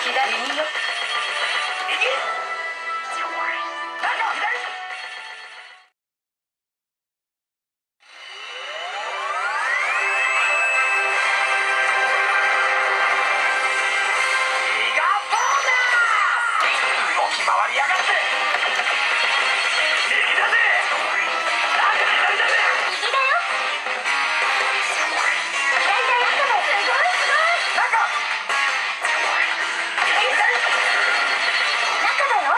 左によ。右。中左。動き回りやがって。右だぜ。なんか左だぜ。右だよ。左だよ。すごいすごい。中。右左。中だよ。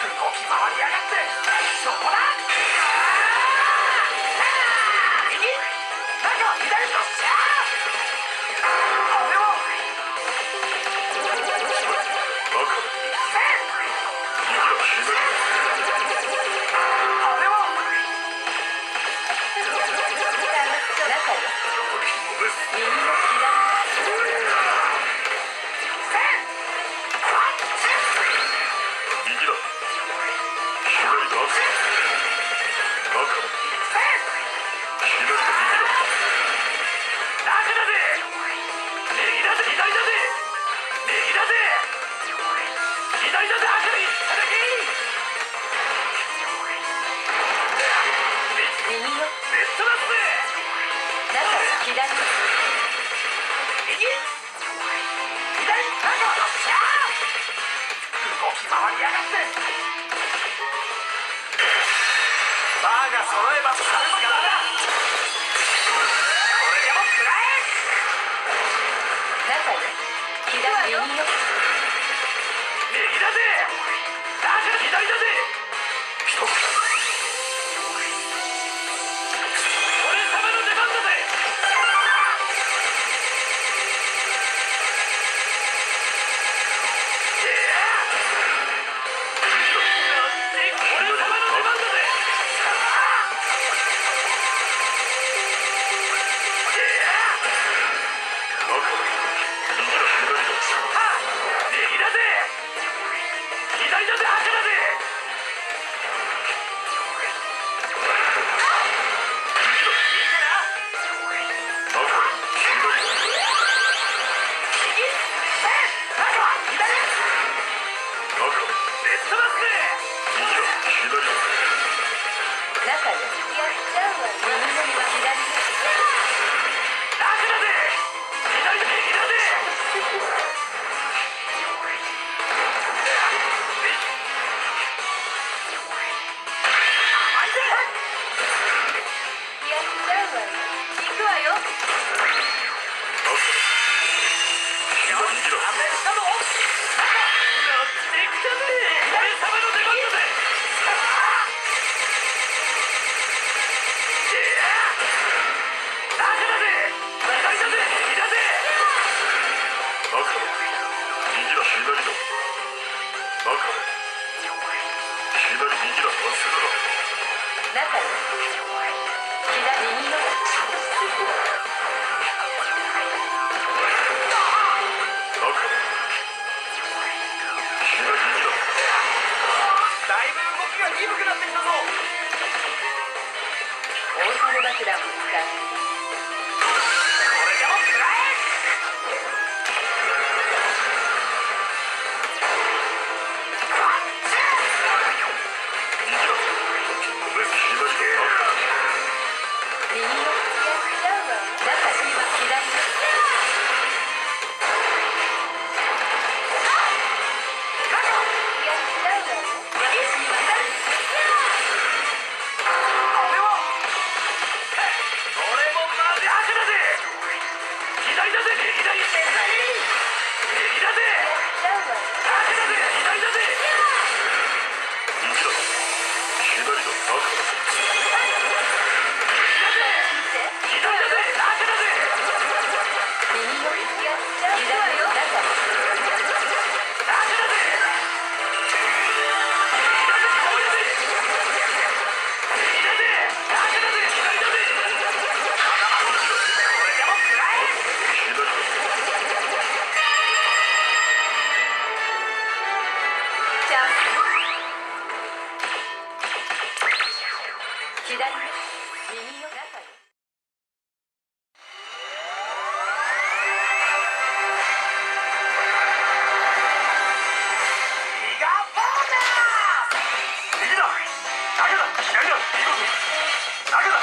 動き回りやがって。そこだ。右中左とシャー。あれはバカだ。右だ左だ。あれは中よ。右よ右だ左だ。バカだ。左だ右だ。楽だぜ。右だぜ左だぜ。右だぜ左だぜ。赤に叩き。右よ。ベッドラスぜ。中よ左よ。右左中とシャー。動き回りやがって。バーが揃えばさすがだ。これでも食らえ。中よ左よ。右よ。右だぜ。中左だぜ。一つ俺様の出番だぜ。俺様の出番だぜ。バカだ。右だ左だ。右だぜ左だぜ。赤だぜ。いいかな。バカだ。左だ。右中左バカだ。ベッドラスぜ。右だ左だ。中よ。やっちゃうわよ。右よ左よ。楽だぜ左だ右だぜ。甘いぜ。やっちゃうわよ。行くわよ。バカだ。よし右だ。安定したぞ。乗ってきたぜ。俺様の出番だぜ。楽だぜ左だぜ右だぜ。バカだ。右だ左だ。バカだ。左右だ。まっすぐだ。中よ左右よ。バカだ。左右だ。だいぶ動きが鈍くなってきたぞ。大樽爆弾を使う。これでも食らえ。右だ。左だ。バカだ。右よ。やっちゃうわよ。中よ左よ。やっちゃうわよ。私には左。あれは俺もマジ赤だぜ。左だぜ右だ。右だぜやっちゃうわよ。赤だぜ左だぜ。右だ。左だ。バカだ。左だぜ赤だぜ。右よ。やっちゃうわよ。中よ。赤だぜ。右だぜ赤だぜ左だぜ。これでも食らえ。左だ。チャンスよ。左よ右よ。中よ。右がボーナス。右だ。中だ。左だ。見事。中だ。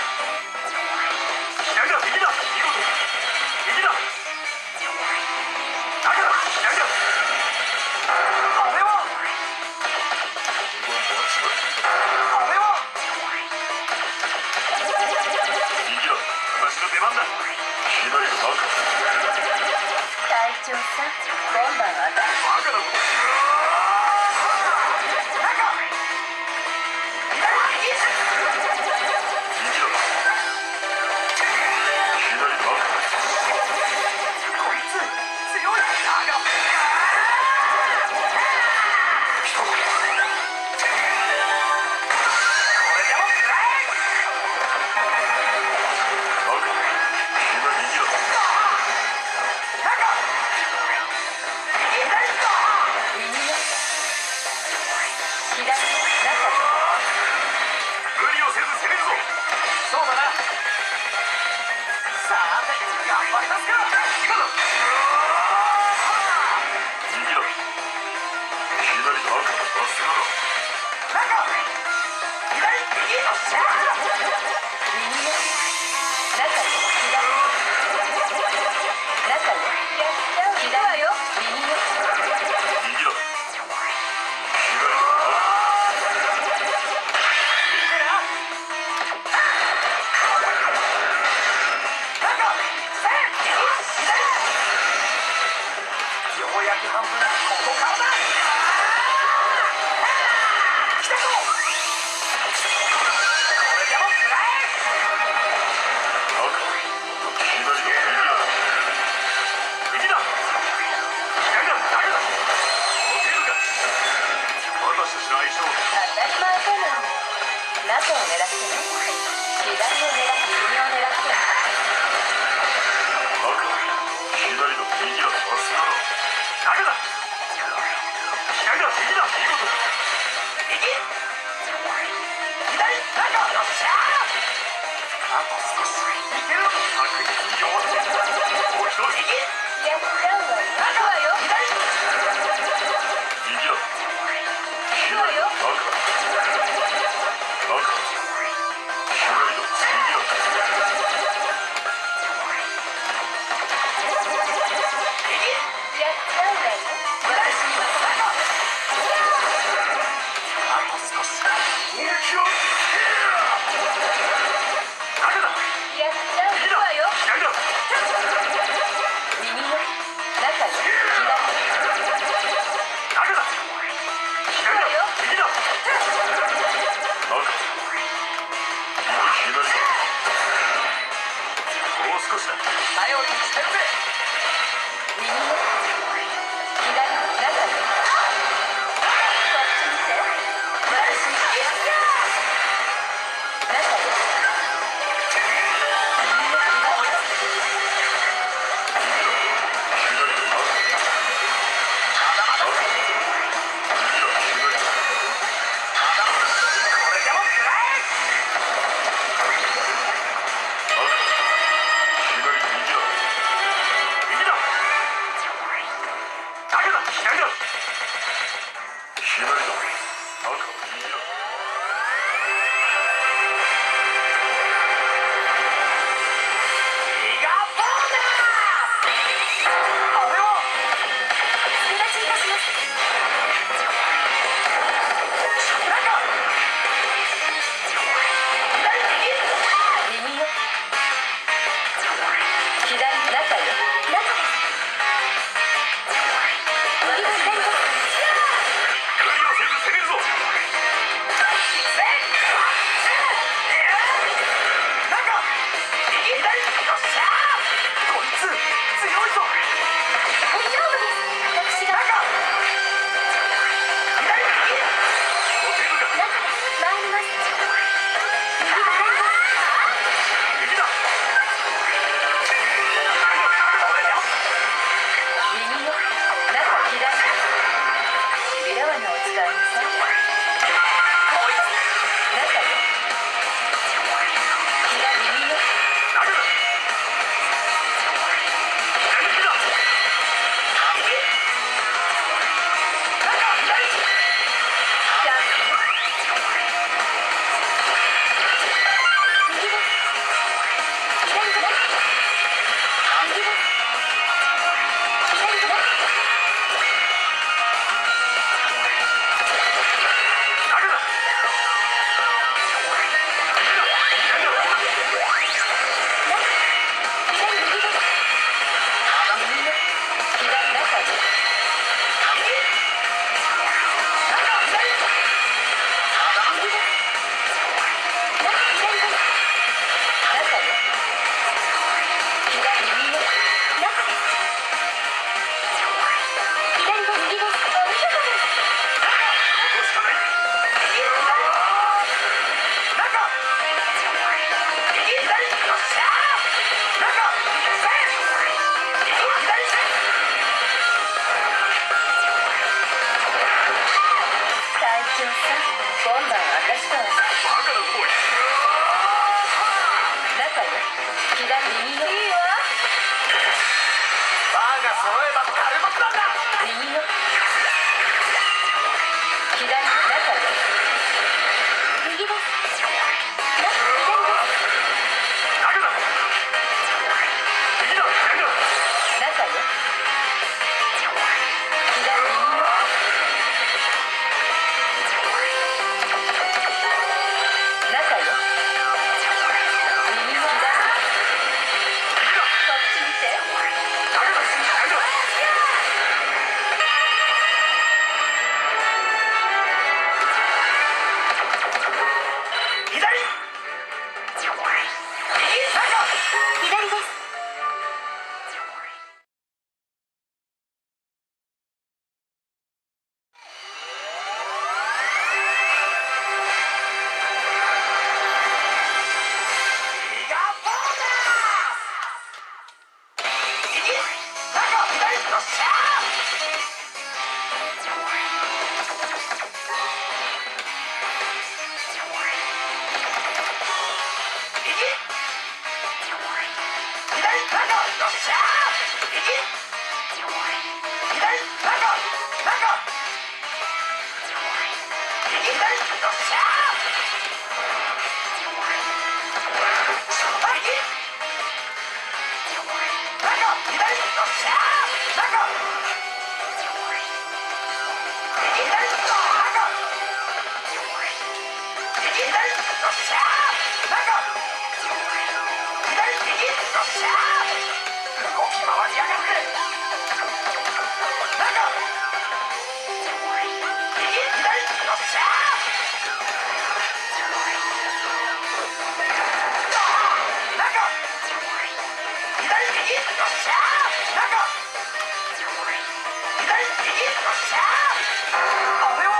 左だ。右だ。見事。右だ。中だ。左だ。あれはあれは右だ。私の出番だ。左だ。バカだ。隊長さん、今晩はうやく半分ここからだ。来たぞ。これでも食らえ。赤左の右だ。左だ。左だ。この程度か。私たちの相性当たり前かな。中を狙ってね。左を狙って右を狙って。赤左の右だ。さすがだ。中だ。左だ。右だ。見事だ。右。左。中。よっしゃー。あと少し。いける。確実に弱っている。もう一人。右。やっちゃうわよ。行くわよ。右だ。行くわよ。赤左の右だ。やっちゃうわよ。私に任せて。あと少し。本気を。中だ。やっちゃうわよ。左だ。右よ。中よ。左。中だ。左だ。右だ。赤右左だ。もう少しだ。頼りにしてるぜ。右よ。左。中よ。こっち見て。私に。中よ。右よ。これでも食らえ。右だ。中だ。左だ。左だ。赤右だ。ギガボーナス。あれは。それが追加します。中。左。右よ。左。中よ。中です。右が左です。無理をせず攻めるぞ。あれは